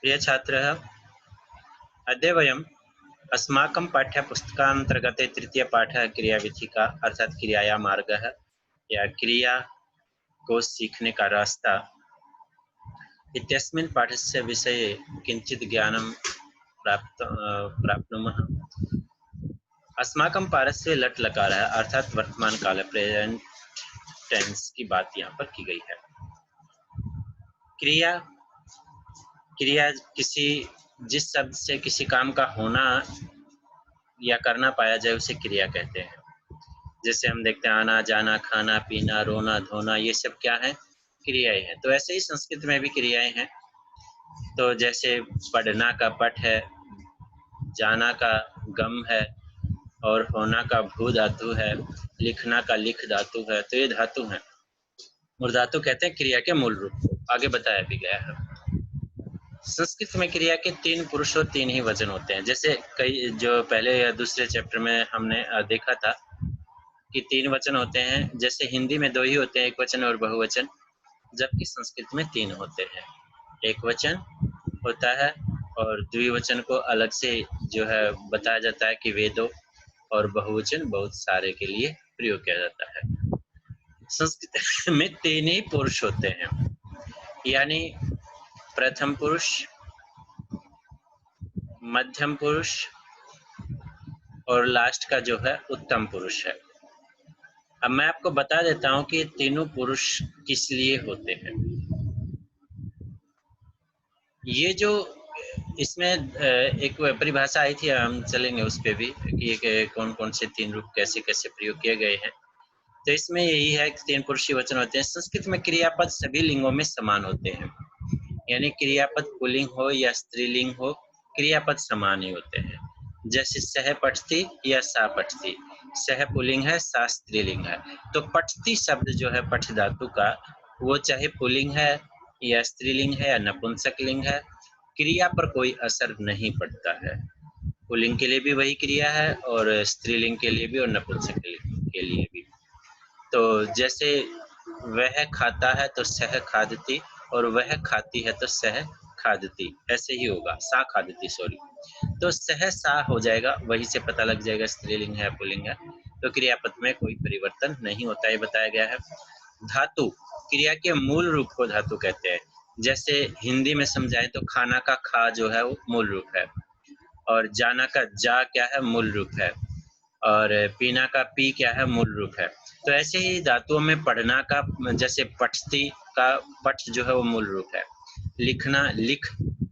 प्रिय छात्रः, अद्य वयम् अस्माकं पाठ्यपुस्तकान्तर्गते तृतीयपाठः क्रियाविधिका अर्थात क्रियाया मार्गः या क्रिया को सीखने का रास्ता इत्यस्मिन् पाठस्य विषये किञ्चित् ज्ञानं प्राप्नुमः। अस्माकं पाठस्य लट् लकारः अर्थात वर्तमान काल प्रेजेंट टेंस की बात यहाँ पर की गई है। क्रिया किसी जिस शब्द से किसी काम का होना या करना पाया जाए उसे क्रिया कहते हैं। जैसे हम देखते हैं आना जाना, खाना पीना, रोना धोना, ये सब क्या है? क्रियाएं हैं। तो ऐसे ही संस्कृत में भी क्रियाएं हैं। तो जैसे पढ़ना का पठ है, जाना का गम है, और होना का भू धातु है, लिखना का लिख धातु है। तो ये धातु हैं और धातु कहते हैं क्रिया के मूल रूप को। आगे बताया भी गया है। संस्कृत में क्रिया के 3 पुरुष और 3 ही वचन होते हैं। जैसे कई जो पहले या दूसरे चैप्टर में हमने देखा था कि 3 वचन होते हैं। जैसे हिंदी में 2 ही होते हैं, एक वचन और बहुवचन, जबकि संस्कृत में 3 होते हैं। एक वचन होता है और द्विवचन को अलग से जो है बताया जाता है कि वेदों, और बहुवचन बहुत सारे के लिए प्रयोग किया जाता है। संस्कृत में 3 ही पुरुष होते हैं, यानी प्रथम पुरुष, मध्यम पुरुष और लास्ट का जो है उत्तम पुरुष है। अब मैं आपको बता देता हूं कि तीनों पुरुष किस लिए होते हैं। ये जो इसमें एक परिभाषा आई थी, हम चलेंगे उस पे भी कि कौन कौन से 3 रूप कैसे कैसे प्रयोग किए गए हैं। तो इसमें यही है कि 3 पुरुषी वचन होते हैं। संस्कृत में क्रियापद सभी लिंगों में समान होते हैं, यानी क्रियापद पुल्लिंग हो या स्त्रीलिंग हो, क्रियापद समान ही होते हैं। जैसे सह पठती या सा पठती, सह पुल्लिंग है, सा स्त्रीलिंग है। तो पठती शब्द जो है पठ धातु का, वो चाहे पुल्लिंग है या स्त्रीलिंग है या नपुंसकलिंग है, क्रिया पर कोई असर नहीं पड़ता है। पुल्लिंग के लिए भी वही क्रिया है और स्त्रीलिंग के लिए भी और नपुंसकलिंग के लिए भी। तो जैसे वह खाता है तो सह खादती, और वह खाती है तो सह खादती, ऐसे ही होगा, सा खादती, सॉरी। तो सह सा हो जाएगा, वही से पता लग जाएगा स्त्रीलिंग है पुल्लिंग है। तो क्रियापद में कोई परिवर्तन नहीं होता, है बताया गया है। धातु, क्रिया के मूल रूप को धातु कहते हैं। जैसे हिंदी में समझाएं तो खाना का खा जो है वो मूल रूप है, और जाना का जा क्या है? मूल रूप है, और पीना का पी क्या है? मूल रूप है। तो ऐसे ही धातुओं में पढ़ना का, जैसे पठती का पठ जो है वो मूल रूप है। लिखना लिख,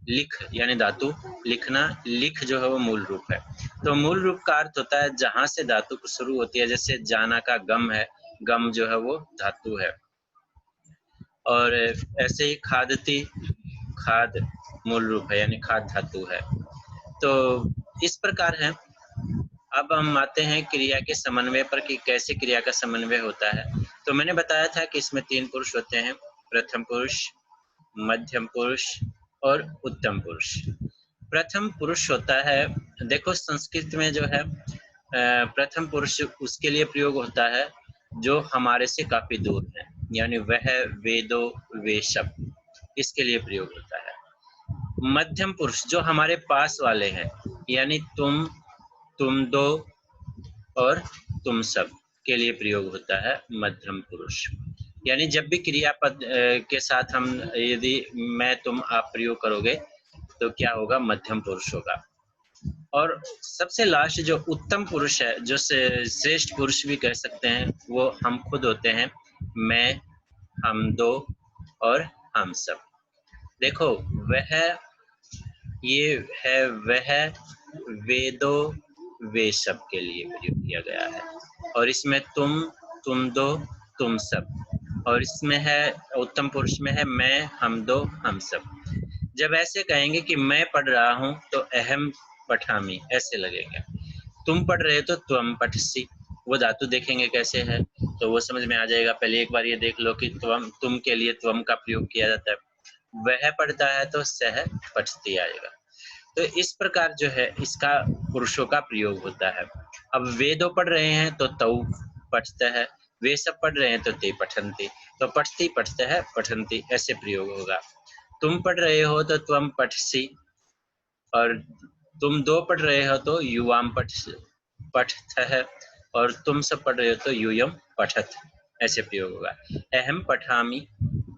लिख यानी धातु, लिखना लिख जो है वो मूल रूप है। तो मूल रूप का अर्थ होता है जहां से धातु शुरू होती है। जैसे जाना का गम है, गम जो है वो धातु है। और ऐसे ही खादती, खाद मूल रूप है, यानी खाद धातु है। तो इस प्रकार है। अब हम आते हैं क्रिया के समन्वय पर कि कैसे क्रिया का समन्वय होता है। तो मैंने बताया था कि इसमें 3 पुरुष होते हैं, प्रथम पुरुष, मध्यम पुरुष और उत्तम पुरुष। प्रथम पुरुष होता है, देखो संस्कृत में जो है प्रथम पुरुष उसके लिए प्रयोग होता है जो हमारे से काफी दूर है, यानी वह, वेदो, वे सब, इसके लिए प्रयोग होता है। मध्यम पुरुष जो हमारे पास वाले हैं, यानी तुम दो और तुम सब के लिए प्रयोग होता है मध्यम पुरुष। यानी जब भी क्रियापद के साथ हम यदि मैं तुम आप प्रयोग करोगे तो क्या होगा? मध्यम पुरुष होगा। और सबसे लास्ट जो उत्तम पुरुष है, जो श्रेष्ठ पुरुष भी कह सकते हैं, वो हम खुद होते हैं, मैं, हम दो और हम सब। देखो वह, ये है वह, वेदो, वे सब के लिए प्रयोग किया गया है। और इसमें तुम दो, तुम सब, और इसमें है उत्तम पुरुष में है मैं, हम दो, हम सब। जब ऐसे कहेंगे कि मैं पढ़ रहा हूं तो अहम पठामी ऐसे लगेगा। तुम पढ़ रहे हो तो त्वम पठसी, वो धातु देखेंगे कैसे है तो वो समझ में आ जाएगा। पहले एक बार ये देख लो कि तुम के लिए त्वम का प्रयोग किया जाता है। वह पढ़ता है तो सह पठती आएगा। तो इस प्रकार जो है इसका पुरुषों का प्रयोग होता है। अब वे दो पढ़ रहे हैं तो तौ पठता है, वे सब पढ़ रहे हैं तो ते पठंती, तो पठती पठता है पठंती, ऐसे प्रयोग होगा। तुम पढ़ रहे हो तो त्वम पठसि, और तुम दो पढ़ रहे हो तो युवाम पठथ, और तुम सब पढ़ रहे हो तो यूयम पठत, ऐसे प्रयोग होगा। अहम पठामि,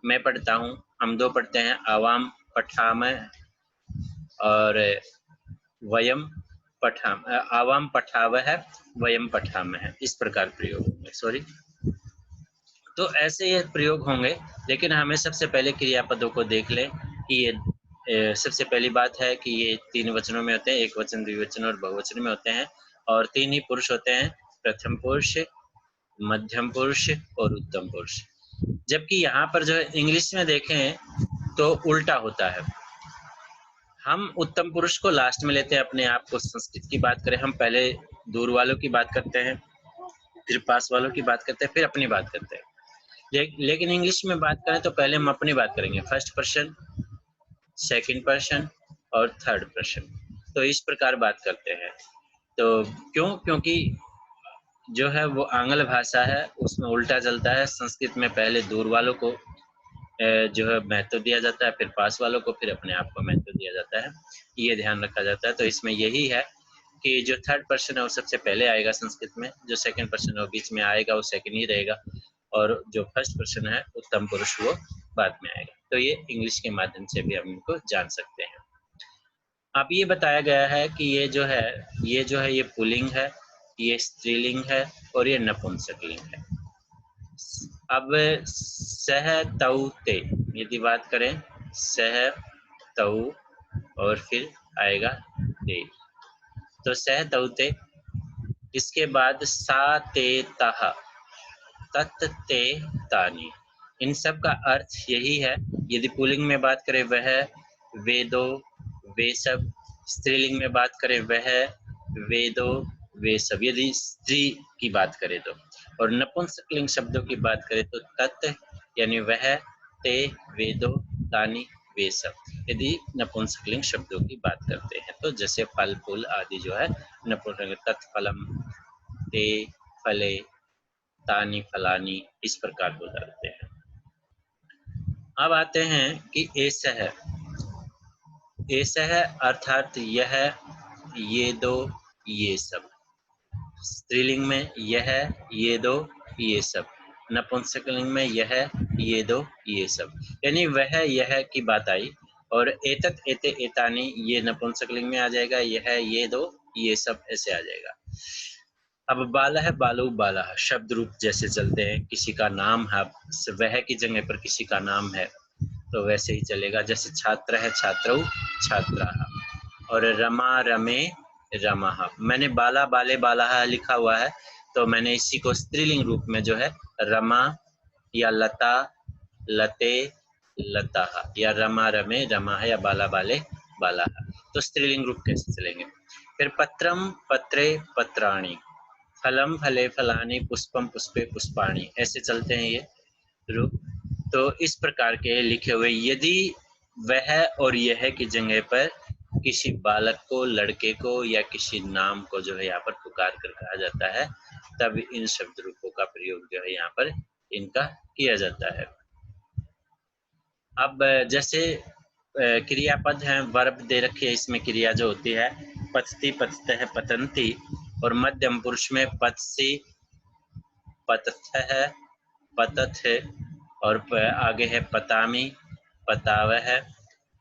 मैं पढ़ता हूँ, हम दो पढ़ते हैं, आवाम पठामः, और वयम पठाम, आवाम पठावः, वयम पठामः, इस प्रकार प्रयोग होंगे। सॉरी, तो ऐसे ये प्रयोग होंगे, लेकिन हमें सबसे पहले क्रियापदों को देख लें कि ये सबसे पहली बात है कि ये तीन वचनों में होते हैं, एक वचन, द्विवचन और बहुवचन में होते हैं, और तीन ही पुरुष होते हैं, प्रथम पुरुष, मध्यम पुरुष और उत्तम पुरुष। जबकि यहाँ पर जो है इंग्लिश में देखें तो उल्टा होता है, हम उत्तम पुरुष को लास्ट में लेते हैं। अपने आप को संस्कृत की बात करें, हम पहले दूर वालों की बात करते हैं, फिर पास वालों की बात करते हैं, फिर अपनी बात करते हैं। लेकिन इंग्लिश में बात करें तो पहले हम अपनी बात करेंगे, फर्स्ट पर्सन, सेकंड पर्सन और थर्ड पर्सन, तो इस प्रकार बात करते हैं। तो क्योंकि जो है वो आंग्ल भाषा है, उसमें उल्टा चलता है। संस्कृत में पहले दूर वालों को जो है महत्व दिया जाता है, फिर पास वालों को, फिर अपने आप को महत्व दिया जाता है, ये ध्यान रखा जाता है। तो इसमें यही है कि जो थर्ड पर्सन है वो सबसे पहले आएगा संस्कृत में, जो सेकंड पर्सन है वो बीच में आएगा, वो सेकंड ही रहेगा, और जो फर्स्ट पर्सन है उत्तम पुरुष वो बाद में आएगा। तो ये इंग्लिश के माध्यम से भी हम इनको जान सकते हैं। अब ये बताया गया है कि ये जो है ये पुल्लिंग है, ये स्त्रीलिंग है, और ये नपुंसकलिंग है। अब सह तौ ते, यदि बात करें सह तौ और फिर आएगा ते, तो सह तौ ते, इसके बाद सा ते तह, तत् ते तानि, इन सब का अर्थ यही है। यदि पुल्लिंग में बात करें वह, वे दो, वे सब, स्त्रीलिंग में बात करें वह, वे दो, वे सब, यदि स्त्री की बात करें तो, और नपुंसकलिंग शब्दों की बात करें तो तत् यानी वह, ते, वे दो, तानि, वे सब, यदि नपुंसकलिंग शब्दों की बात करते हैं तो, जैसे फल फूल आदि जो है नपुंसक, तत्फलम, ते फले, तानि फलानी, इस प्रकार हो जाते हैं। अब आते हैं कि एसह, एसह अर्थात यह, ये दो, ये सब, स्त्रीलिंग में यह, ये दो, ये सब, नपुंसकलिंग में यह, ये दो, ये सब, यानी वह यह की बात आई, और एतत् एते एतानि ये नपुंसकलिंग में आ जाएगा, यह, ये दो, ये सब ऐसे आ जाएगा। अब बालः बालौ बालः शब्द रूप जैसे चलते हैं, किसी का नाम है, वह की जगह पर किसी का नाम है तो वैसे ही चलेगा। जैसे छात्र है छात्रौ छात्राः, और रमा रमे रमाः। मैंने बाला बाले बालाः लिखा हुआ है, तो मैंने इसी को स्त्रीलिंग रूप में जो है रमा या लता लते लताः, या रमा रमे रमाः, या बाला बाले बालाः, तो स्त्रीलिंग रूप कैसे चलेंगे। फिर पत्रम पत्रे पत्राणि, फलम फले फलानि, पुष्पम पुष्पे पुष्पाणि, ऐसे चलते हैं ये रूप। तो इस प्रकार के लिखे हुए, यदि वह और यह की जगह पर किसी बालक को, लड़के को, या किसी नाम को जो है यहाँ पर पुकार कर कहा जाता है, तब इन शब्द रूपों का प्रयोग जो है यहाँ पर इनका किया जाता है। अब जैसे क्रियापद हैं, वर्ब दे रखी है, इसमें क्रिया जो होती है पतति पततः पतंती, और मध्यम पुरुष में पतसि पतथः पतथ, और आगे है पतामी पतावह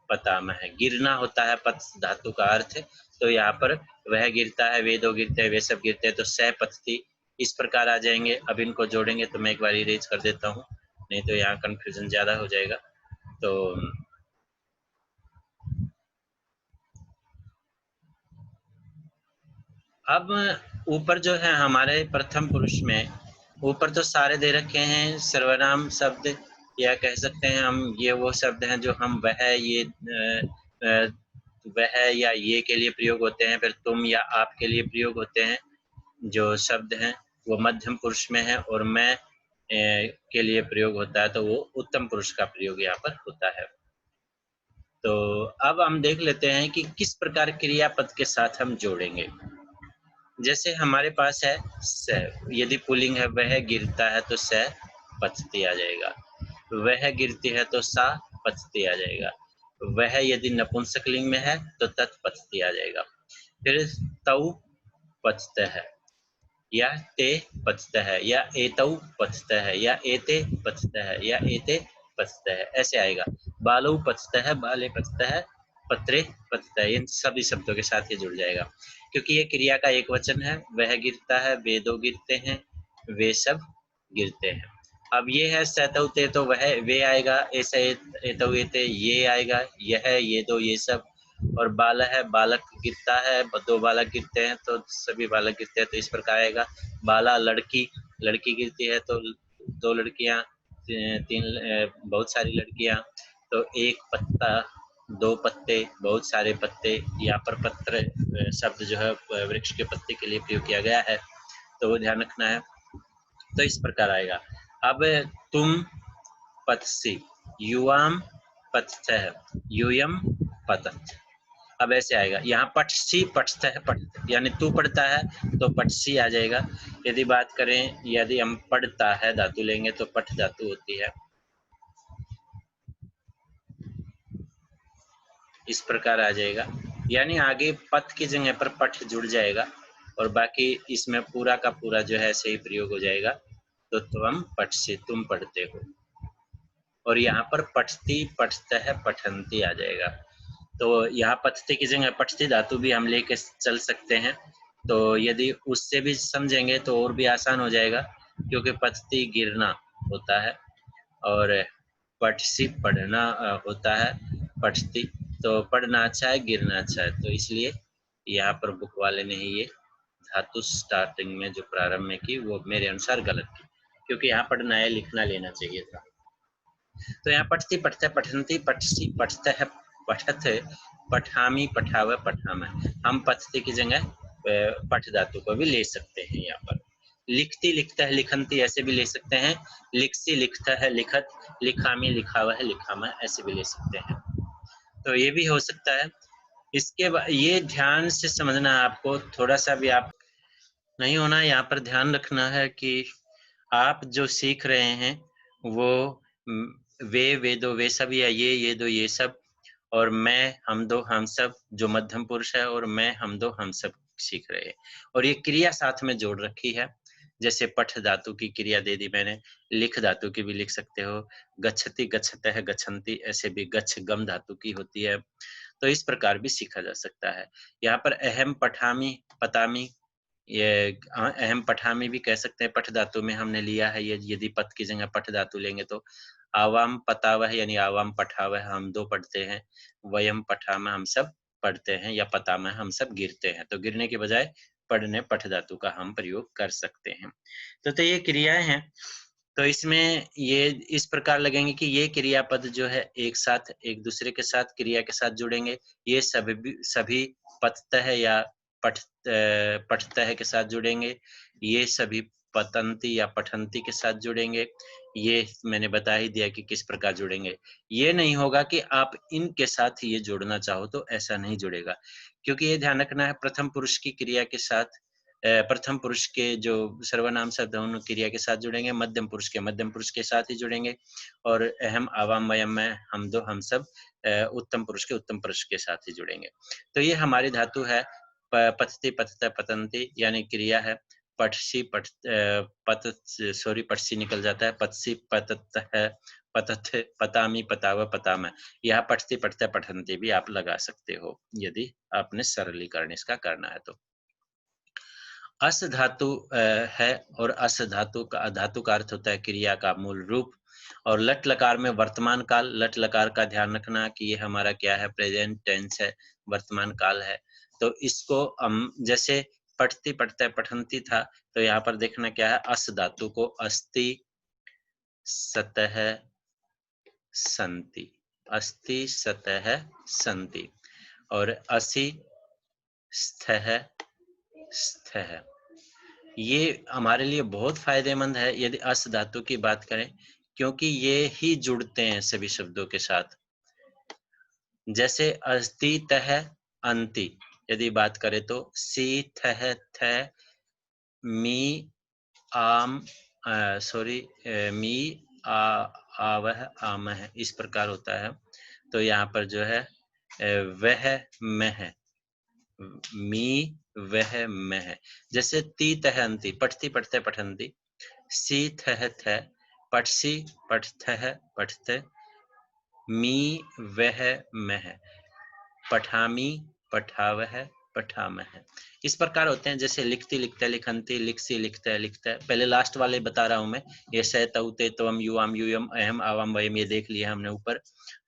पतामह। गिरना होता है पत धातु का अर्थ, तो यहाँ पर वह गिरता है, वे दो गिरते हैं, वे सब गिरते हैं, तो सह पतति इस प्रकार आ जाएंगे। अब इनको जोड़ेंगे तो मैं एक बार इरेज कर देता हूँ, नहीं तो यहाँ कंफ्यूजन ज्यादा हो जाएगा। तो अब ऊपर जो है हमारे प्रथम पुरुष में, ऊपर तो सारे दे रखे हैं सर्वनाम शब्द, या कह सकते हैं हम ये वो शब्द हैं जो हम वह, ये वह या ये के लिए प्रयोग होते हैं, फिर तुम या आप के लिए प्रयोग होते हैं। जो शब्द हैं वो मध्यम पुरुष में है, और मैं के लिए प्रयोग होता है, तो वो उत्तम पुरुष का प्रयोग यहाँ पर होता है। तो अब हम देख लेते हैं कि किस प्रकार क्रियापद के साथ हम जोड़ेंगे। जैसे हमारे पास है स, यदि पुल्लिंग है, वह गिरता है तो स पतती आ जाएगा, वह गिरती है तो सा पतती आ जाएगा, वह यदि नपुंसकलिंग में है तो तत् पचती आ जाएगा। फिर तौ पचता है, या ते पचता है, या एतौ पचता है, या एते पचता है, या एते पचता है, ऐसे आएगा। बालौ पचता है, बाले पचता है, पत्रे पचता है, इन सभी शब्दों के साथ ये जुड़ जाएगा। क्योंकि ये क्रिया का एक वचन है, वह गिरता है, वे दो गिरते हैं, वे सब गिरते हैं। अब ये है सतौ ते तो वह वे आएगा, ऐसे एतौ एते ये आएगा, यह ये दो ये सब, और बाल है बालक गिरता है, दो बालक गिरते हैं तो सभी बालक गिरते हैं, तो इस प्रकार आएगा। बाला लड़की, लड़की गिरती है तो दो लड़कियां, तीन बहुत सारी लड़कियां, तो एक पत्ता, दो पत्ते, बहुत सारे पत्ते। यहाँ पर पत्र शब्द जो है वृक्ष के पत्ते के लिए प्रयोग किया गया है, तो वो ध्यान रखना है। तो इस प्रकार आएगा। अब तुम पतसी, युवाम पतः, यूयम पतत्। अब ऐसे आएगा। यहाँ पटसी पटता है, पट यानी तू पढ़ता है तो पटसी आ जाएगा। यदि बात करें, यदि हम पढ़ता है धातु लेंगे तो पठ धातु होती है, इस प्रकार आ जाएगा। यानी आगे पथ की जगह पर पठ जुड़ जाएगा और बाकी इसमें पूरा का पूरा जो है सही प्रयोग हो जाएगा। तो तुम पठसी, तुम पढ़ते हो, और यहाँ पर पठती पठता है, पठंती आ जाएगा। तो यहाँ पठती की जगह पठती धातु भी हम लेके चल सकते हैं। तो यदि उससे भी समझेंगे तो और भी आसान हो जाएगा, क्योंकि पठती गिरना होता है और पठसी पढ़ना होता है, पठती तो पढ़ना अच्छा है, गिरना अच्छा है। तो इसलिए यहाँ पर बुक वाले ने ही ये धातु स्टार्टिंग में जो प्रारंभ में की वो मेरे अनुसार गलत की, क्योंकि यहाँ पढ़ना है, लिखना लेना चाहिए था। तो यहाँ पठती पठते पठंती पठसी पठते है, पठत पठामी पठाव पठाम। हम पठती की जगह पठ धातु को भी ले सकते हैं। यहाँ पर लिखती लिखता है, लिखंती ऐसे भी ले सकते हैं। लिखसी लिखता है, लिखत, लिखामी लिखावा है, लिखामा ऐसे भी ले सकते हैं। तो ये भी हो सकता है। इसके बाद ये ध्यान से समझना, आपको थोड़ा सा भी आप नहीं होना, यहाँ पर ध्यान रखना है कि आप जो सीख रहे हैं वो वे दो वे सब, या ये दो ये सब, और मैं हम दो हम सब जो मध्यम पुरुष है, और मैं हम दो हम सब सीख रहे हैं। और ये क्रिया साथ में जोड़ रखी है। जैसे पठ धातु की क्रिया दे दी मैंने, लिख धातु की भी लिख सकते हो, गच्छति गच्छतः है, गच्छन्ति ऐसे भी गच्छ गम धातु की होती है। तो इस प्रकार भी सीखा जा सकता है। यहाँ पर अहम पठामी पतामी, ये अहम पठामी भी कह सकते हैं, पठ धातु में हमने लिया है ये। यदि पथ की जगह पठ धातु लेंगे तो आवाम पतावह यानी आवाम पठावह हम दो पढ़ते हैं, वयम पठामा हम सब पढ़ते हैं, या पतामा हम सब गिरते हैं। तो गिरने के बजाय पढ़ने पठ धातु का हम प्रयोग कर सकते हैं। तो ये क्रियाएं हैं। तो इसमें ये इस प्रकार लगेंगे कि ये क्रियापद जो है एक साथ एक दूसरे के साथ क्रिया के साथ जुड़ेंगे। ये सभी पततः या पठतः के साथ जुड़ेंगे। ये सभी पतंती या पठंती के साथ जुड़ेंगे। ये मैंने बता ही दिया कि किस प्रकार जुड़ेंगे। ये नहीं होगा कि आप इनके साथ ये जोड़ना चाहो तो ऐसा नहीं जुड़ेगा, क्योंकि ये ध्यान रखना है प्रथम पुरुष की क्रिया के साथ, प्रथम पुरुष के जो सर्वनाम शब्द है उन क्रिया के साथ जुड़ेंगे, मध्यम पुरुष के मध्यम पुरुष के साथ ही जुड़ेंगे, और अहम आवाम वयम में हम दो हम सब उत्तम पुरुष के उत्तम पुरुष के साथ ही जुड़ेंगे। तो ये हमारी धातु है पतति पतत पतंती, यानी क्रिया है। पठसी पटसी निकल जाता है, पतसी पतत है, पतथ पतामी पताव पताम। यहाँ पठती पठते पठंती भी आप लगा सकते हो यदि आपने सरलीकरण इसका करना है तो। अस धातु है, और अस धातु का अर्थ होता है क्रिया का मूल रूप। और लट लकार में वर्तमान काल, लट लकार का ध्यान रखना कि ये हमारा क्या है, प्रेजेंट टेंस है, वर्तमान काल है। तो इसको हम जैसे पठती पठते पठंती था, तो यहाँ पर देखना क्या है, अस धातु को अस्ति सतह संति, अस्ति सतह संति, और असि स्थः स्थः। ये हमारे लिए बहुत फायदेमंद है यदि अस धातु की बात करें, क्योंकि ये ही जुड़ते हैं सभी शब्दों के साथ। जैसे अस्ति तह अंति यदि बात करें तो सी थह थ मी आम मी आ आवह आमह इस प्रकार होता है। तो यहाँ पर जो है वह मैं है, मी वह मैं है। जैसे ती तह अंति, पठती पठते पठंती, सी थह थ, पठसी पठथह पठते, मी वह मैं, पठामी पठावह पठामह। इस प्रकार होते हैं। जैसे लिखती लिखते लिखंती, लिखसी लिखते लिखते। पहले लास्ट वाले बता रहा हूं मैं, ये स तौ ते त्वम युवाम यूयम अहम आवाम वयम, ये देख लिया हमने ऊपर,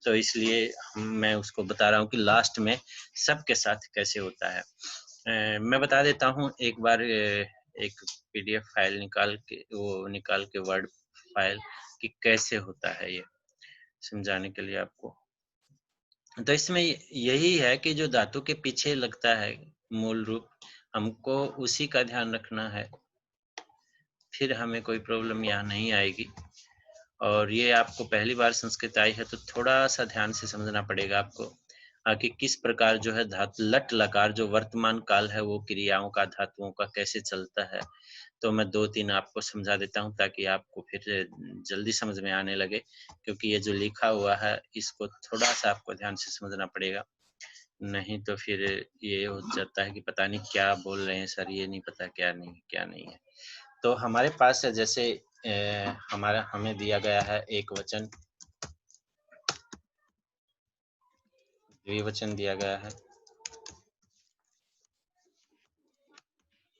तो इसलिए मैं उसको बता रहा हूँ कि लास्ट में सबके साथ कैसे होता है। मैं बता देता हूँ एक बार, एक पीडीएफ फाइल निकाल के वर्ड फाइल कि कैसे होता है, ये समझाने के लिए आपको। तो इसमें यही है कि जो धातु के पीछे लगता है मूल रूप, हमको उसी का ध्यान रखना है, फिर हमें कोई प्रॉब्लम यहाँ नहीं आएगी। और ये आपको पहली बार संस्कृत आई है तो थोड़ा सा ध्यान से समझना पड़ेगा आपको कि किस प्रकार जो है धातु लट लकार जो वर्तमान काल है वो क्रियाओं का, धातुओं का कैसे चलता है। तो मैं 2-3 आपको समझा देता हूँ ताकि आपको फिर जल्दी समझ में आने लगे, क्योंकि ये जो लिखा हुआ है इसको थोड़ा सा आपको ध्यान से समझना पड़ेगा, नहीं तो फिर ये हो जाता है कि पता नहीं क्या बोल रहे हैं सर, ये नहीं पता क्या नहीं है। तो हमारे पास है, जैसे हमें दिया गया है एक वचन, द्विवचन दिया गया है,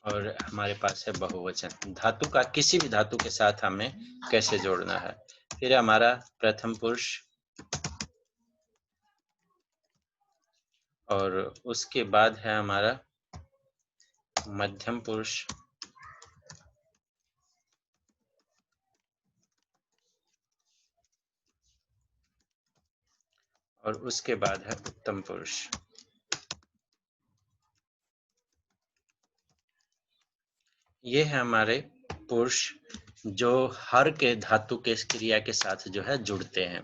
और हमारे पास है बहुवचन। धातु का किसी भी धातु के साथ हमें कैसे जोड़ना है। फिर हमारा प्रथम पुरुष, और उसके बाद है हमारा मध्यम पुरुष, और उसके बाद है उत्तम पुरुष। ये है हमारे पुरुष जो हर के धातु के क्रिया के साथ जो है जुड़ते हैं।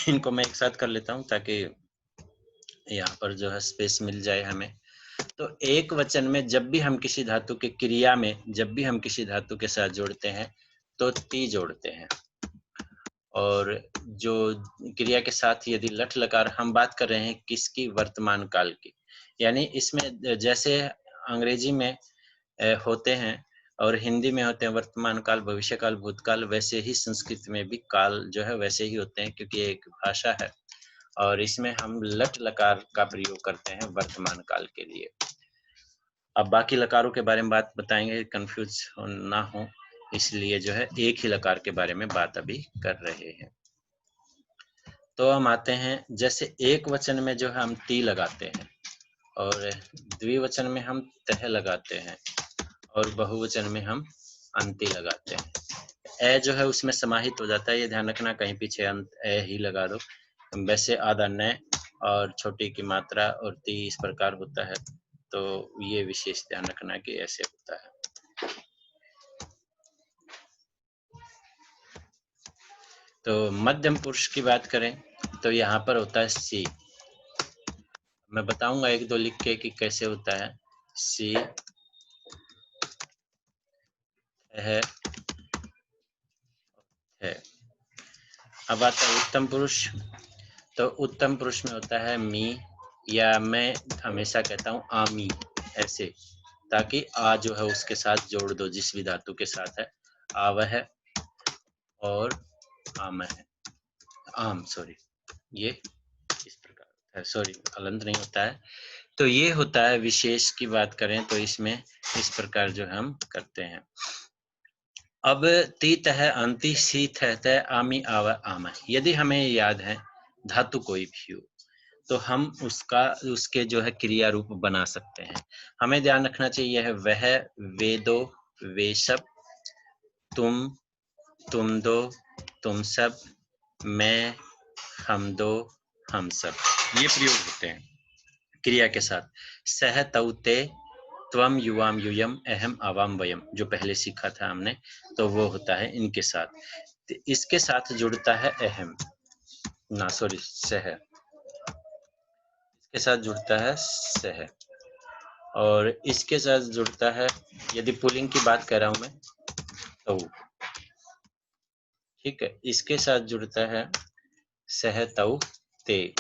इनको मैं एक साथ कर लेता हूं ताकि यहाँ पर जो है स्पेस मिल जाए हमें। तो एक वचन में जब भी हम किसी धातु के क्रिया में, जब भी हम किसी धातु के साथ जोड़ते हैं तो ती जोड़ते हैं। और जो क्रिया के साथ यदि लट लकार, हम बात कर रहे हैं किसकी, वर्तमान काल की, यानी इसमें जैसे अंग्रेजी में होते हैं और हिंदी में होते हैं वर्तमान काल, भविष्य काल, भूतकाल, वैसे ही संस्कृत में भी काल जो है वैसे ही होते हैं, क्योंकि एक भाषा है और इसमें हम लट लकार का प्रयोग करते हैं वर्तमान काल के लिए। अब बाकी लकारों के बारे में बात बताएंगे, कंफ्यूज ना हो, इसलिए जो है एक ही लकार के बारे में बात अभी कर रहे हैं। तो हम आते हैं, जैसे एक वचन में जो है हम ती लगाते हैं, और द्विवचन में हम तह लगाते हैं, और बहुवचन में हम अंति लगाते हैं। ए जो है उसमें समाहित हो जाता है, ये ध्यान रखना, कहीं पीछे अंत ए ही लगा दो। वैसे आधा न और छोटी की मात्रा और ती इस प्रकार होता है, तो ये विशेष ध्यान रखना कि ऐसे होता है। तो मध्यम पुरुष की बात करें तो यहाँ पर होता है सी। मैं बताऊंगा एक दो लिख के कि कैसे होता है। सी है। अब आता है उत्तम पुरुष। तो उत्तम पुरुष में होता है मी, या मैं हमेशा कहता हूँ आमी, ऐसे, ताकि आ जो है उसके साथ जोड़ दो जिस भी धातु के साथ है। आवह और आम है, आम, सॉरी, ये इस प्रकार होता है, सॉरी हलंत नहीं होता है। तो ये होता है विशेष की बात करें तो इसमें इस प्रकार जो हम करते हैं। अब ती तह अंति सी तह आमी आव आम, यदि हमें याद है धातु कोई भी हो तो हम उसके जो है क्रिया रूप बना सकते हैं। हमें ध्यान रखना चाहिए है वह, वे दो, वे सब, तुम, तुम दो, तुम सब, मैं, हम दो, हम सब, ये प्रयोग होते हैं क्रिया के साथ। सह तौ ते त्वम युवाम यूयम अहम आवाम वयम, जो पहले सीखा था हमने, तो वो होता है इनके साथ। तो इसके साथ जुड़ता है अहम, ना सॉरी सह, इसके साथ जुड़ता है सह, और इसके साथ जुड़ता है, यदि पुल्लिंग की बात कर रहा हूं मैं तो, ठीक है, इसके साथ जुड़ता है सह तौ ते,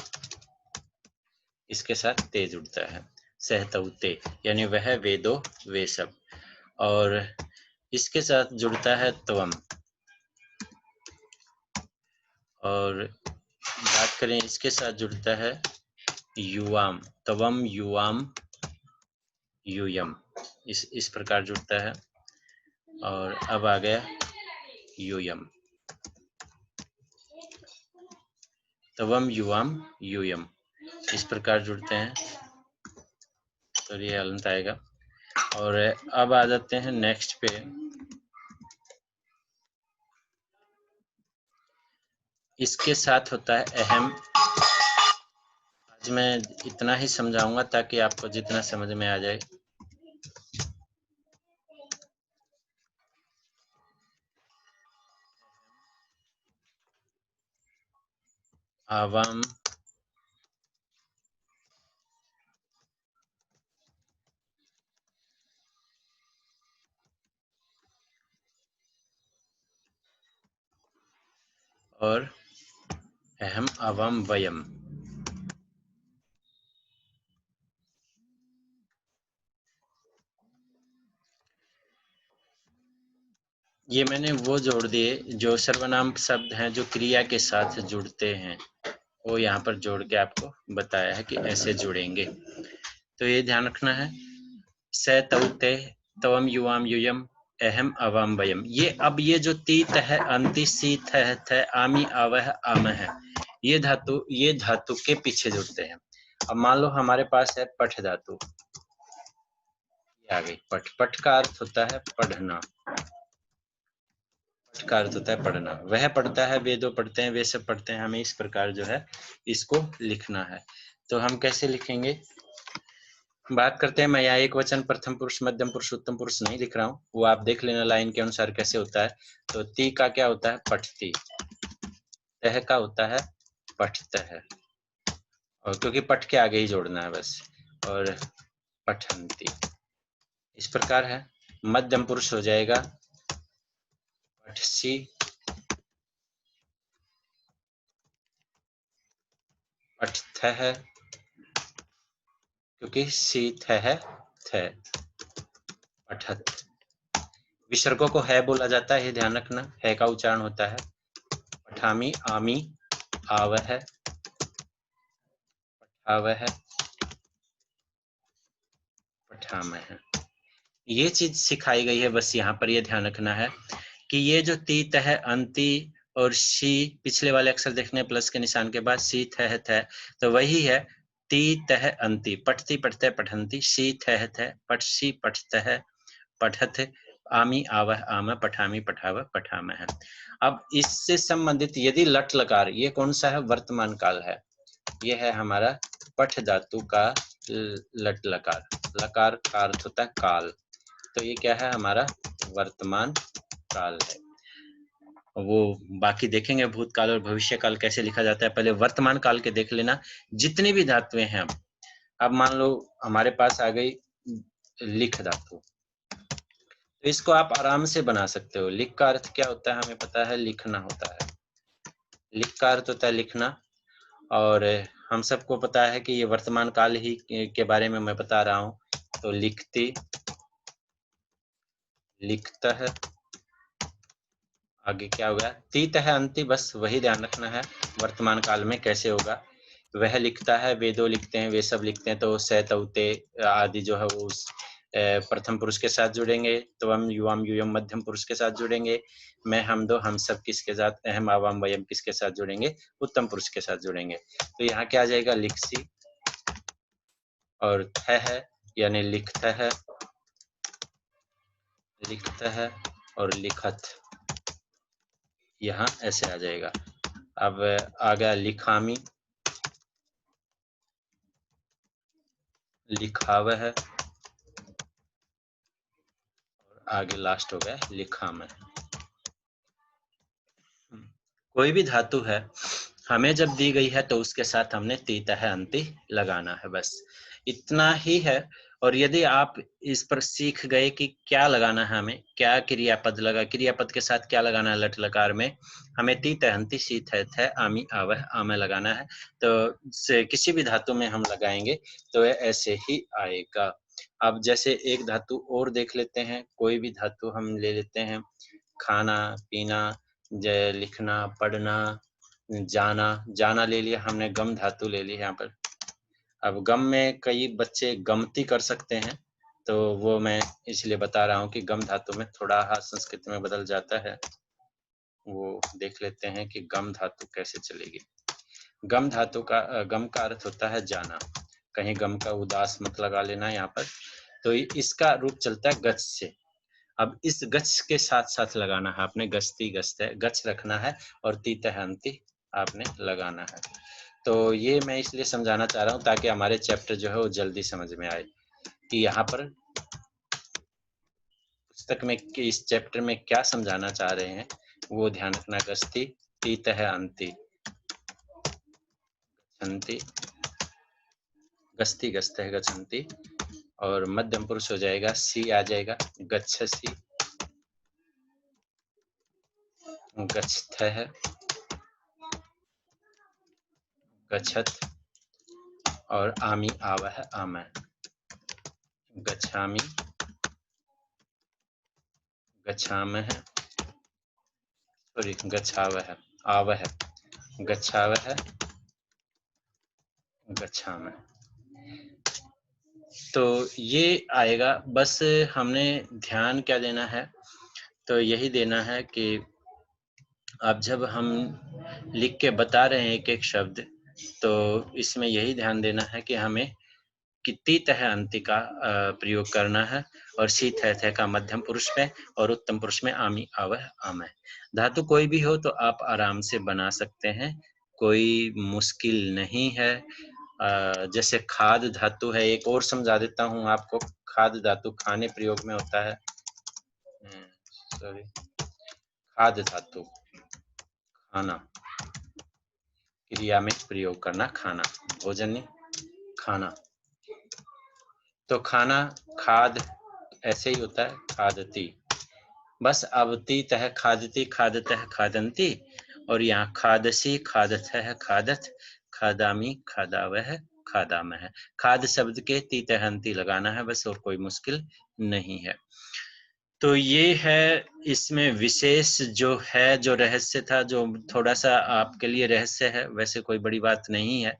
इसके साथ ते जुड़ता है, सह तौ ते, यानी वह वे दो वे सब। और इसके साथ जुड़ता है त्वम। और बात करें इसके साथ जुड़ता है युवाम, त्वम युवाम यूयम, इस प्रकार जुड़ता है। और अब आ गया यूयम, त्वम युवाम यूयम, इस प्रकार जुड़ते हैं, तो ये हलंत आएगा। और अब आ जाते हैं नेक्स्ट पे। इसके साथ होता है अहम। आज मैं इतना ही समझाऊंगा ताकि आपको जितना समझ में आ जाए। आवाम, और अहम आवाम वयम। ये मैंने वो जोड़ दिए जो सर्वनाम शब्द हैं जो क्रिया के साथ जुड़ते हैं, वो यहाँ पर जोड़ के आपको बताया है कि ऐसे जुड़ेंगे। तो ये ध्यान रखना है। स तौ ते, तवम युवाम यूयम, अहम अवाम वयम। ये अब ये जो तीत है, अंति, सी थ थ, आमी आवह आम है, ये धातु के पीछे जुड़ते हैं। अब मान लो हमारे पास है पठ धातु, ये आ गई पठ। पठ का अर्थ होता है पढ़ना, पठ का अर्थ होता है पढ़ना। वह पढ़ता है, वे दो पढ़ते हैं, वे सब पढ़ते हैं, हमें इस प्रकार जो है इसको लिखना है। तो हम कैसे लिखेंगे, बात करते हैं। मैं यहाँ एक वचन, प्रथम पुरुष, मध्यम पुरुष, उत्तम पुरुष नहीं लिख रहा हूँ, वो आप देख लेना लाइन के अनुसार कैसे होता है। तो ती का क्या होता है, पठती। तह का होता है पठतः, और क्योंकि पठ के आगे ही जोड़ना है बस। और पठंती, इस प्रकार है। मध्यम पुरुष हो जाएगा पठसी, पठथः, क्योंकि सी थ थ, पठत। विसर्गों को है बोला जाता है, ध्यान रखना, है का उच्चारण होता है। पठामी, आमी, आवह, पठावह, पठामह। ये चीज सिखाई गई है, बस यहाँ पर ये ध्यान रखना है कि ये जो ती तह अंति और शी, पिछले वाले अक्षर देखने प्लस के निशान के बाद सी थ थ, तो वही है ती तह अंति। पठती पठते पठंती, शी थ थ, पठसी पठतः, पठत, आमी आवह आम, पठामी पठावह पठामह। अब इससे संबंधित यदि लट लकार, ये कौन सा है, वर्तमान काल है, ये है हमारा पठ धातु का लट लकार। लकार का अर्थ होता है काल, तो ये क्या है, हमारा वर्तमान काल है। वो बाकी देखेंगे भूतकाल और भविष्य काल कैसे लिखा जाता है, पहले वर्तमान काल के देख लेना। जितनी भी धातुएं हैं, अब मान लो हमारे पास आ गई लिख धातु, तो इसको आप आराम से बना सकते हो। लिख का अर्थ क्या होता है, हमें पता है, लिखना होता है। लिख का अर्थ होता है लिखना, और हम सबको पता है कि ये वर्तमान काल ही के बारे में मैं बता रहा हूँ। तो लिखती, लिखता है, आगे क्या होगा, तीत है अंति, बस वही ध्यान रखना है वर्तमान काल में कैसे होगा। वह लिखता है, वे दो लिखते हैं, वे सब लिखते हैं, तो स तौ ते आदि जो है वो उस प्रथम पुरुष के साथ जुड़ेंगे। त्वम युवाम यूयम मध्यम पुरुष के साथ जुड़ेंगे। मैं, हम दो, हम सब किसके साथ, अहम आवाम वयम किसके साथ जुड़ेंगे, उत्तम पुरुष के साथ जुड़ेंगे। तो यहाँ क्या आ जाएगा, लिखसी, और थ है यानी लिखता है, लिखता है, और लिखत, यहाँ ऐसे आ जाएगा। अब आ गया लिखामी, लिखाव है, और आगे लास्ट हो गया लिखा में। कोई भी धातु है हमें जब दी गई है तो उसके साथ हमने तीता है अंति लगाना है, बस इतना ही है। और यदि आप इस पर सीख गए कि क्या लगाना है हमें, क्या क्रियापद के साथ क्या लगाना है लट लकार में, हमें ती तहंती सी थ थ आमी आवह आमय लगाना है, तो से किसी भी धातु में हम लगाएंगे तो ऐसे ही आएगा। अब जैसे एक धातु और देख लेते हैं, कोई भी धातु हम ले लेते हैं, खाना पीना, लिखना पढ़ना, जाना, जाना ले लिया हमने, गम धातु ले ली यहाँ पर। अब गम में कई बच्चे गमती कर सकते हैं, तो वो मैं इसलिए बता रहा हूँ कि गम धातु में थोड़ा संस्कृत में बदल जाता है, वो देख लेते हैं कि गम धातु कैसे चलेगी। गम धातु का गम का अर्थ होता है जाना, कहीं गम का उदास मत लगा लेना यहाँ पर। तो इसका रूप चलता है गच्छ से। अब इस गच्छ के साथ साथ लगाना है आपने, गस्ती गस्त है, गच्छ रखना है और तीतः अंति आपने लगाना है। तो ये मैं इसलिए समझाना चाह रहा हूँ ताकि हमारे चैप्टर जो है वो जल्दी समझ में आए कि यहाँ पर पुस्तक में इस चैप्टर में क्या समझाना चाह रहे हैं, वो ध्यान रखना। गस्ती तीतः अंति, गच्छन्ति, गस्ती गस्तः गच्छन्ति, और मध्यम पुरुष हो जाएगा, सी आ जाएगा, गच्छसि, गच्छथः, गच्छत, और आमी आवह आमय, गच्छामि, गच्छामः, सॉरी गच्छावह, आवह, गच्छावह, गच्छामः। तो ये आएगा। बस हमने ध्यान क्या देना है, तो यही देना है कि अब जब हम लिख के बता रहे हैं एक एक शब्द, तो इसमें यही ध्यान देना है कि हमें कितनी तह अंति का प्रयोग करना है, और सी थ का मध्यम पुरुष में और उत्तम पुरुष में आमी आवह आमय। धातु कोई भी हो तो आप आराम से बना सकते हैं, कोई मुश्किल नहीं है। जैसे खाद धातु है, एक और समझा देता हूँ आपको। खाद धातु खाने प्रयोग में होता है, सॉरी, खाद धातु खाना, क्रिया में प्रयोग करना, खाना, भोजन नहीं, खाना। तो खाना, खाद ऐसे ही होता है, खादती। बस अब ती तह खादती, खादतः खादंती, और यहाँ खादसी, खादतः खादत, खादामी, खादावह, खादामह। खाद शब्द के ती तह अंति लगाना है बस, और कोई मुश्किल नहीं है। तो ये है इसमें विशेष जो है, जो रहस्य था, जो थोड़ा सा आपके लिए रहस्य है, वैसे कोई बड़ी बात नहीं है।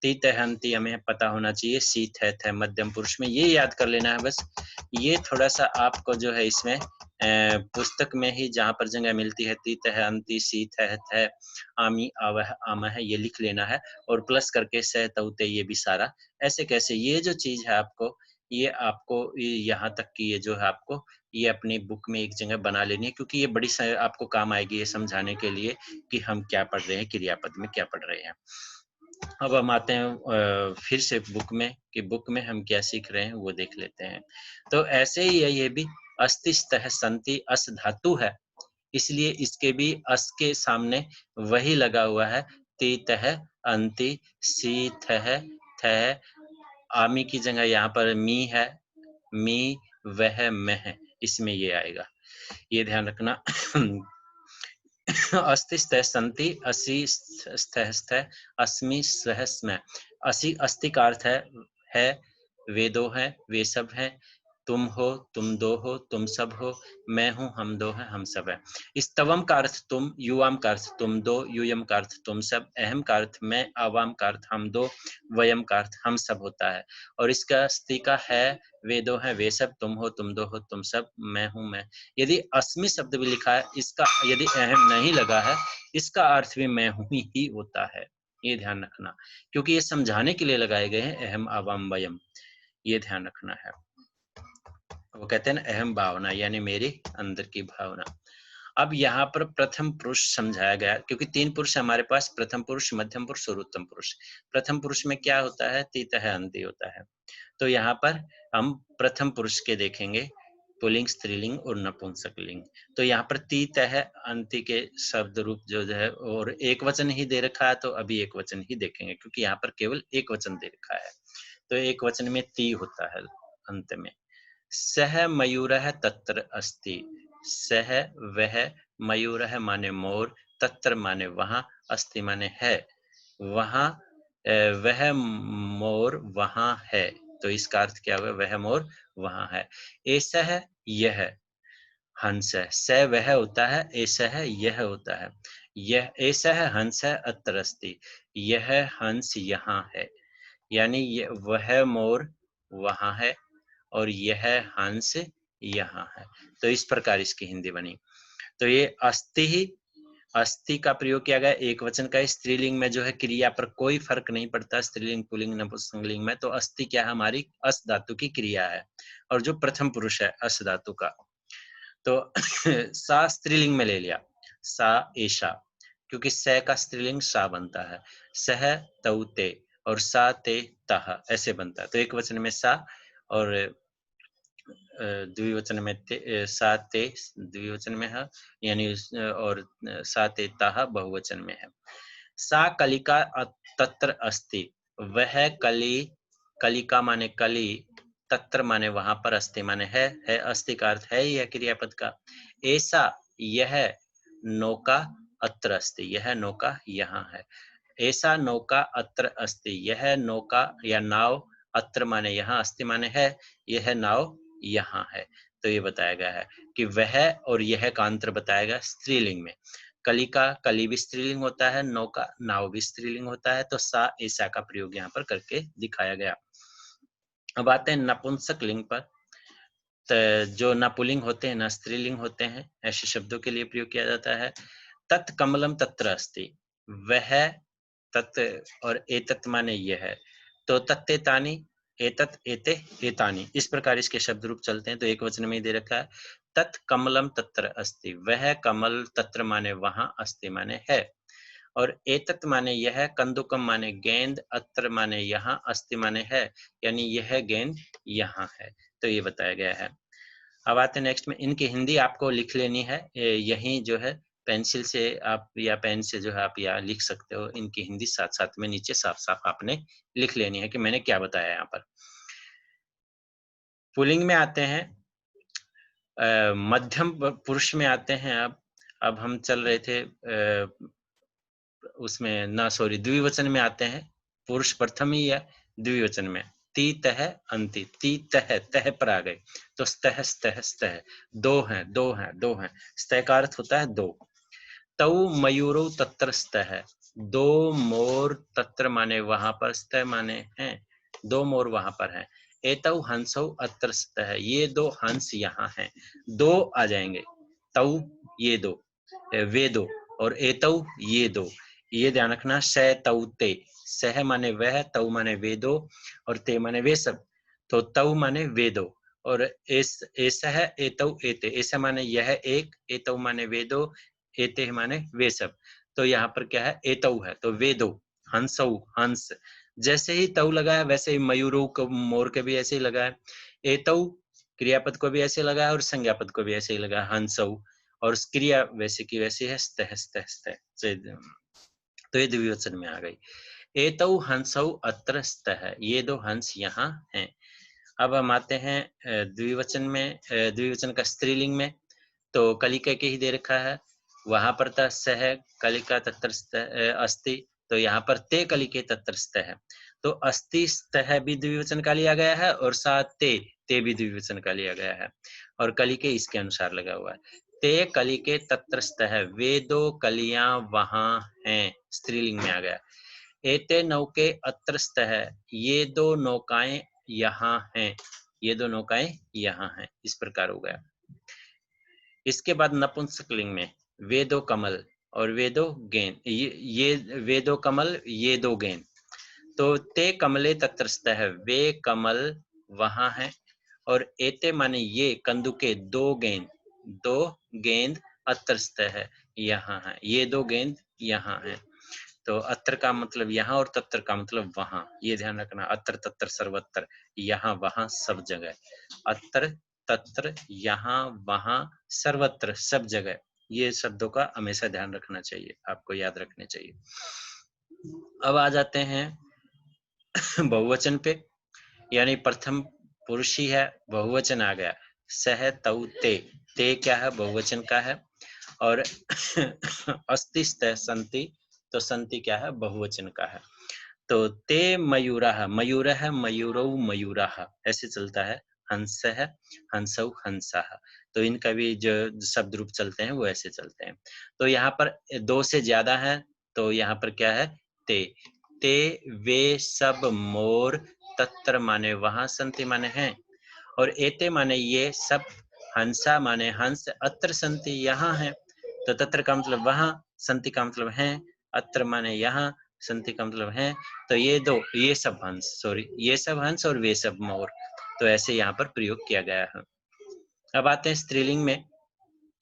ती हंती हमें पता होना चाहिए, सी थ मध्यम पुरुष में, ये याद कर लेना है बस। ये थोड़ा सा आपको जो है इसमें पुस्तक में ही जहाँ पर जगह मिलती है, ती अंति सी थ आमी आवह आमह, ये लिख लेना है, और प्लस करके सह तउते, ये भी सारा। ऐसे कैसे, ये जो चीज है आपको, ये आपको यहाँ तक की ये जो है आपको ये अपनी बुक में एक जगह बना लेनी है, क्योंकि ये बड़ी आपको काम आएगी ये समझाने के लिए कि हम क्या पढ़ रहे हैं, क्रियापद में क्या पढ़ रहे हैं। अब हम आते हैं फिर से बुक में, कि बुक में हम क्या सीख रहे हैं वो देख लेते हैं। तो ऐसे ही है ये भी, अस्तिस्तः संति, अस धातु है, इसलिए इसके भी अस के सामने वही लगा हुआ है, तीतः अंति सी थह थह, आमी की जगह यहाँ पर मी है, मी वह मह, इसमें ये आएगा, ये ध्यान रखना। अस्ति स्तः सन्ति, असि स्तः स्तः, अस्मि स्वः स्म। असि अस्ति का अर्थ है वे दो हैं, वे सब हैं, तुम हो, तुम दो हो, तुम सब हो, मैं हूँ, हम दो हैं, हम सब हैं। इस तवम का अर्थ तुम, युवाम का अर्थ तुम दो, यूयम का अर्थ तुम सब, अहम का अर्थ मैं, आवाम का अर्थ हम दो, वयम का अर्थ हम सब होता है। और इसका अस्ति का है वे दो हैं, वे सब, तुम हो, तुम दो हो, तुम सब, मैं हूँ, मैं। यदि अस्मि शब्द भी लिखा है, इसका यदि अहम नहीं लगा है, इसका अर्थ भी मैं हूँ ही होता है, ये ध्यान रखना, क्योंकि ये समझाने के लिए लगाए गए हैं, अहम आवाम वयम, ये ध्यान रखना है। वो कहते हैं ना अहम भावना, यानी मेरे अंदर की भावना। अब यहाँ पर प्रथम पुरुष समझाया गया, क्योंकि तीन पुरुष हमारे पास, प्रथम पुरुष, मध्यम पुरुष और उत्तम पुरुष। प्रथम पुरुष में क्या होता है, तीतः अंति होता है। तो यहाँ पर हम प्रथम पुरुष के देखेंगे, पुल्लिंग, स्त्रीलिंग और नपुंसकलिंग। तो यहाँ पर तीतः अंति के शब्द रूप जो है, और एक वचन ही दे रखा है, तो अभी एक वचन ही देखेंगे, क्योंकि यहाँ पर केवल एक वचन दे रखा है, तो एक वचन में ती होता है अंत में। सह मयूरः तत्र अस्ति, सह वह, मयूरः माने मोर, तत्र माने वहाँ, अस्ति माने है, वहाँ वह मोर वहाँ है। तो इसका अर्थ क्या हुआ? वह मोर वहाँ है। एषः यह हंस है, स वह होता है, एषः यह होता है, यह एषः हंसः अत्र अस्ति, यह हंस यहाँ है। यानी वह मोर वहाँ है और यह हंस यहाँ है। तो इस प्रकार इसकी हिंदी बनी। तो ये अस्ति ही, अस्ति का प्रयोग किया गया एक वचन का। स्त्रीलिंग में जो है क्रिया पर कोई फर्क नहीं पड़ता, स्त्रीलिंग पुल्लिंग नपुंसकलिंग में। तो अस्ति क्या है? हमारी अस धातु की क्रिया है और जो प्रथम पुरुष है अस धातु का। तो सा स्त्रीलिंग में ले लिया, सा एषा, क्योंकि स का स्त्रीलिंग सा बनता है। सह तौ ते और सा ते तह ऐसे बनता है। तो एक वचन में सा और द्विवचन में सा ते द्विवचन में है, यानी और सा ते तह बहुवचन में है। सा कलिका तत्र अस्ति, वह कली, कलिका माने कली, तत्र माने वहां पर, अस्ति माने है, अस्ति का अर्थ है यह क्रियापद का। ऐसा यह नौका अत्र अस्ति, यह नौका यहाँ है। ऐसा नौका अत्र अस्ति, यह नौका या नाव, अत्र माने यहाँ, अस्ति माने है, यह नाव यहाँ है। तो ये बताया गया है कि वह और यह का अंतर बताया गया स्त्रीलिंग में। कलिका कली भी स्त्रीलिंग होता है, नौका नाव भी स्त्रीलिंग होता है। तो सा ऐसा का प्रयोग यहाँ पर करके दिखाया गया। अब आते हैं नपुंसक लिंग पर। जो न पुल्लिंग होते हैं न स्त्रीलिंग होते हैं, ऐसे शब्दों के लिए प्रयोग किया जाता है। तत् कमलम तत्र अस्ति, वह तत् और एतत् माने यह है। तो तत्तेतानि, एतत् एते एतानि, इस प्रकार इसके शब्द रूप चलते हैं। तो एक वचन में ही दे रखा है तत् कमलम तत्र अस्ति, वह कमल, तत्र माने वहाँ, अस्ति माने है। और एतत् माने यह, कंदुकम माने गेंद, अत्र माने यहाँ, अस्ति माने है, यानी यह गेंद यहाँ है। तो ये बताया गया है। अब आते हैं नेक्स्ट में। इनकी हिंदी आपको लिख लेनी है, यहीं जो है पेंसिल से आप या पेन से जो है आप या लिख सकते हो। इनकी हिंदी साथ साथ में नीचे साफ साफ आपने लिख लेनी है कि मैंने क्या बताया यहाँ पर। पुल्लिंग में आते हैं, मध्यम पुरुष में आते हैं। अब हम चल रहे थे उसमें ना, सॉरी, द्विवचन में आते हैं। पुरुष प्रथम ही है द्विवचन में। ती तह अंति, ती तह, तह पर आ गए तो स्तः स्तः स्तः, दो हैं दो हैं दो हैं, स्तः का अर्थ होता है दो। तौ मयूरो तत्र स्तः, दो मोर, तत्र माने वहां पर, स्तः माने हैं, दो मोर वहां पर हैं। एतौ हंसौ अत्र स्तः, ये दो हंस यहाँ हैं। दो आ जाएंगे, तौ ये दो, वे दो, और एतौ ये दो, ये ध्यान रखना। स तौ ते, सह माने वह, तौ माने वे दो, और ते माने वे सब। तो तौ माने वे दो, और ऐसा है एतौ एते, ऐसा माने यह एक, एतौ माने वे दो, एते माने वे सब। तो यहाँ पर क्या है? एतौ है तो वे दो, हंसौ हंस। जैसे ही तौ लगाया वैसे ही मयूरों को, मोर के भी ऐसे ही लगाया। एतौ क्रियापद को भी ऐसे लगाया और संज्ञापद को भी ऐसे ही लगाया, हंसौ। और क्रिया वैसे की वैसी है, स्तः स्तः स्तः। तो ये द्विवचन में आ गई। एतौ हंसौ अत्र स्तः, ये दो हंस यहाँ हैं। अब हम आते हैं द्विवचन में, द्विवचन का स्त्रीलिंग में। तो कलिका के ही दे रखा है, वहां पर था सह कलिका तत्र अस्ति, तो यहाँ पर ते कलिके तत्र स्तः। तो अस्ति स्तः भी द्विवचन का लिया गया है और साथ ते भी द्विवचन का लिया गया है, और कलिके इसके अनुसार लगा हुआ है। ते कलिके तत्र स्तः, वे दो कलियां वहां हैं, स्त्रीलिंग में आ गया। एते नौके अत्र स्तः, ये दो नौकाएं यहाँ हैं, ये दो नौकाएं यहाँ हैं, इस प्रकार हो गया। इसके बाद नपुंसकलिंग में वे दो कमल और वे दो गेंद, ये वे दो कमल, ये दो गेंद। तो ते कमले तत्र स्तः, वे कमल वहां है, और एते माने ये, कंदुके दो गेंद, दो गेंद, अत्र स्तः यहाँ है, ये दो गेंद यहाँ है। तो अत्र का मतलब यहाँ और तत्र का मतलब वहां, ये ध्यान रखना। अत्र तत्र सर्वत्र, यहाँ वहां सब जगह। अत्र तत्र यहाँ वहां सर्वत्र सब जगह, ये शब्दों का हमेशा ध्यान रखना चाहिए, आपको याद रखने चाहिए। अब आ जाते हैं बहुवचन पे, यानी प्रथम पुरुष ही है, बहुवचन आ गया। सह तौ ते, ते क्या है, बहुवचन का है। और अस्ति स्तः सन्ति, तो सन्ति क्या है, बहुवचन का है। तो ते मयूराः, मयूर है, मयूरौ मयूराः, ऐसे चलता है। हंस है, हंसौ हंसाः, तो इनका भी जो शब्द रूप चलते हैं वो ऐसे चलते हैं। तो यहाँ पर दो से ज्यादा है, तो यहाँ पर क्या है, ते। ते वे सब मोर, तत्र माने वहां, संति माने हैं, और एते माने ये सब, हंसा माने हंस, अत्र संति यहाँ है। तो तत्र का मतलब वहां, संति का मतलब है, अत्र माने यहाँ, संति का मतलब है। तो ये दो, ये सब हंस, सॉरी, ये सब हंस और वे सब मोर, तो ऐसे यहाँ पर प्रयोग किया गया है। अब आते हैं स्त्रीलिंग में।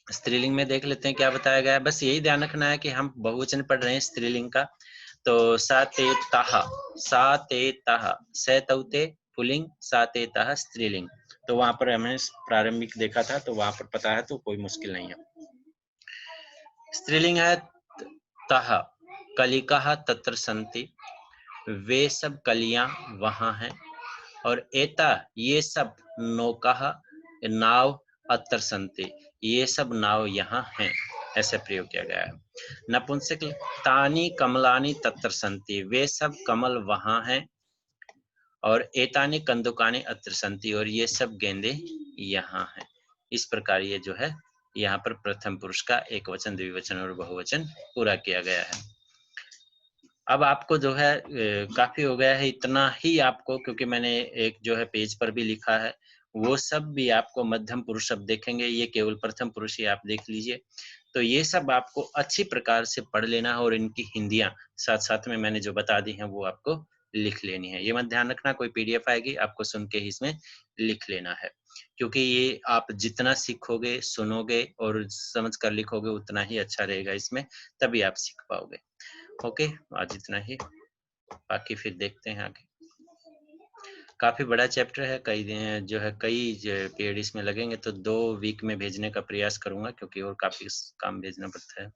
स्त्रीलिंग में देख लेते हैं क्या बताया गया है। बस यही ध्यान रखना है कि हम बहुवचन पढ़ रहे हैं स्त्रीलिंग का। तो सा ते ताः, सा ते ताः, स तौ ते पुल्लिंग, सा ते ताः स्त्रीलिंग। तो वहां पर हमने प्रारंभिक देखा था, तो वहां पर पता है, तो कोई मुश्किल नहीं है। स्त्रीलिंग है ताः, कलिकाः तत्र सन्ति, वे सब कलियां वहां हैं। और एता, ये सब, नौकाः, नाव, अत्र सन्ति, ये सब नाव यहाँ हैं, ऐसे प्रयोग किया गया है। नपुंसक, तानि कमलानि तत्र सन्ति, वे सब कमल वहां हैं। और एतानि कंदुकानि अत्र सन्ति, और ये सब गेंदे यहाँ हैं। इस प्रकार ये जो है यहाँ पर प्रथम पुरुष का एक वचन, द्विवचन और बहुवचन पूरा किया गया है। अब आपको जो है काफी हो गया है, इतना ही आपको, क्योंकि मैंने एक जो है पेज पर भी लिखा है, वो सब भी आपको मध्यम पुरुष शब्द देखेंगे, ये केवल प्रथम पुरुष ही आप देख लीजिए। तो ये सब आपको अच्छी प्रकार से पढ़ लेना है, और इनकी हिंदियां साथ साथ में मैंने जो बता दी हैं वो आपको लिख लेनी है। ये मत ध्यान रखना कोई पीडीएफ आएगी, आपको सुन के ही इसमें लिख लेना है, क्योंकि ये आप जितना सीखोगे, सुनोगे और समझ कर लिखोगे, उतना ही अच्छा रहेगा इसमें, तभी आप सीख पाओगे। ओके, आज इतना ही, बाकी फिर देखते हैं आगे। काफी बड़ा चैप्टर है, कई जो है कई पीरियड इसमें लगेंगे, तो 2 वीक में भेजने का प्रयास करूंगा, क्योंकि और काफी काम भेजना पड़ता है।